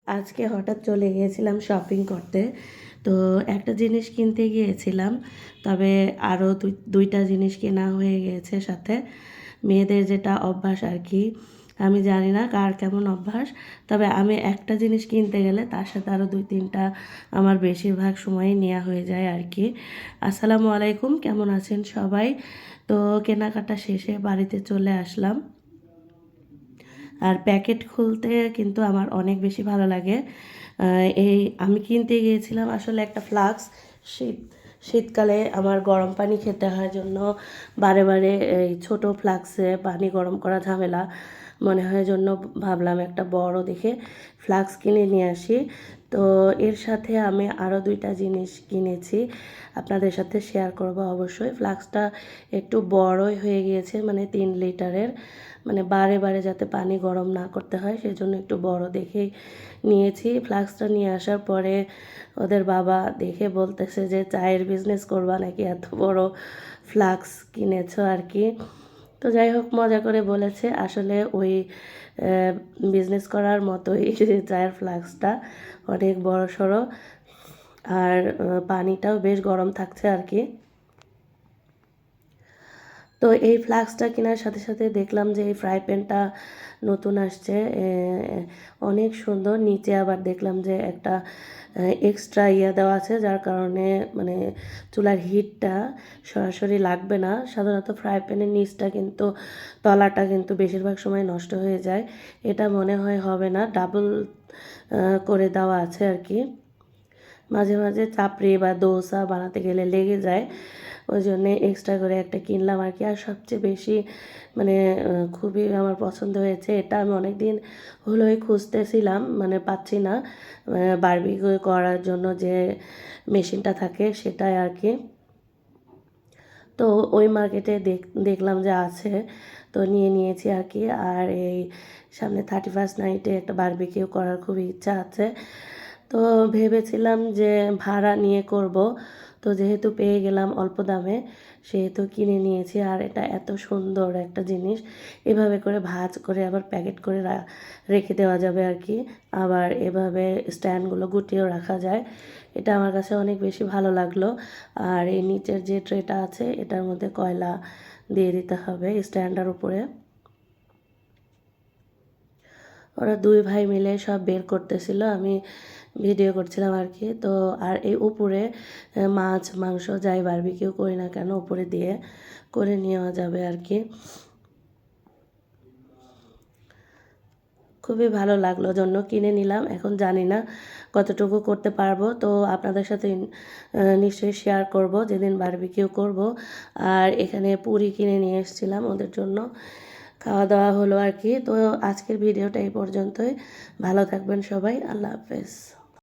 আজকে হঠাৎ চলে গিয়েছিলাম শপিং করতে। তো একটা জিনিস কিনতে গিয়েছিলাম, তবে আরও দুইটা জিনিস কেনা হয়ে গিয়েছে সাথে। মেয়েদের যেটা অভ্যাস আর কি, আমি জানি না কার কেমন অভ্যাস, তবে আমি একটা জিনিস কিনতে গেলে তার সাথে আরও দুই তিনটা আমার বেশিরভাগ সময়ই নেওয়া হয়ে যায় আর কি। আসসালামু আলাইকুম, কেমন আছেন সবাই? তো কেনাকাটা শেষে বাড়িতে চলে আসলাম। আর প্যাকেট খুলতে কিন্তু আমার অনেক বেশি ভালো লাগে। এই আমি কিনতে গিয়েছিলাম আসলে একটা ফ্লাক্স। শীতকালে আমার গরম পানি খেতে হয় জন্য বারে বারে এই ছোট ফ্লাক্সে পানি গরম করা ঝামেলা মনে হয় জন্য ভাবলাম একটা বড় দেখে ফ্লাক্স কিনে নিয়ে আসি। তো এর সাথে আমি আরও দুইটা জিনিস কিনেছি, আপনাদের সাথে শেয়ার করব অবশ্যই। ফ্লাক্সটা একটু বড়ই হয়ে গিয়েছে, মানে 3 লিটারের, মানে বারে বারে যাতে পানি গরম না করতে হয় সেজন্য একটু বড় দেখেই নিয়েছি। ফ্লাক্সটা নিয়ে আসার পরে ওদের বাবা দেখে বলতেছে যে চায়ের বিজনেস করবা নাকি, এত বড় ফ্লাক্স কিনেছো আর কি। তো যাই হোক, মজা করে বলেছে। আসলে ওই বিজনেস করার মতোই চায়ের ফ্লাক্সটা অনেক বড় সড়ো, আর পানিটাও বেশ গরম থাকছে আর কি। তো এই ফ্লাক্সটা কেনার সাথে সাথে দেখলাম যে এই ফ্রাই প্যানটা নতুন আসছে, অনেক সুন্দর। নিচে আবার দেখলাম যে একটা এক্সট্রা দেওয়া আছে, যার কারণে মানে চুলার হিটটা সরাসরি লাগবে না। সাধারণত ফ্রাই প্যানের নিচটা কিন্তু, তলাটা কিন্তু বেশিরভাগ সময় নষ্ট হয়ে যায়। এটা মনে হয় হবে না, ডাবল করে দেওয়া আছে আর কি। মাঝে মাঝে চাপড়ি বা দোসা বানাতে গেলে লেগে যায়, ওই জন্যে এক্সট্রা করে একটা কিনলাম আর কি। আর সবচেয়ে বেশি মানে খুবই আমার পছন্দ হয়েছে এটা। আমি অনেক দিন হলোই খুঁজতেছিলাম, মানে পাচ্ছি না। বারবিকিউ করার জন্য যে মেশিনটা থাকে সেটাই আর কি। তো ওই মার্কেটে দেখলাম যে আছে, তো নিয়ে নিয়েছি আর কি। আর এই সামনে 31st নাইটে একটা বারবিকিউ করার খুবই ইচ্ছা আছে। তো ভেবেছিলাম যে ভাড়া নিয়ে করব, তো যেহেতু পেয়ে গেলাম অল্প দামে সেহেতু কিনে নিয়েছি। আর এটা এত সুন্দর একটা জিনিস, এভাবে করে ভাঁজ করে আবার প্যাকেট করে রেখে দেওয়া যাবে আর কি। আবার এভাবে স্ট্যান্ডগুলো গুটিয়েও রাখা যায়, এটা আমার কাছে অনেক বেশি ভালো লাগলো। আর এই নিচের যে ট্রেটা আছে এটার মধ্যে কয়লা দিয়ে দিতে হবে স্ট্যান্ডার উপরে। ওরা দুই ভাই মিলে সব বের করতেছিল, আমি ভিডিও করছিলাম আর কি। তো আর এই উপরে মাছ মাংস যাই বারবিকিউ করি না কেন উপরে দিয়ে করে নেওয়া যাবে আর কি। খুবই ভালো লাগলো জন্য কিনে নিলাম। এখন জানি না কতটুকু করতে পারবো, তো আপনাদের সাথে নিশ্চয়ই শেয়ার করব যেদিন বারবিকিউ করব। আর এখানে পুরি কিনে নিয়ে এসেছিলাম ওদের জন্য, খাওয়া দাওয়া হলো আর কি। তো আজকের ভিডিওটা এই পর্যন্তই। ভালো থাকবেন সবাই, আল্লাহ হাফেজ।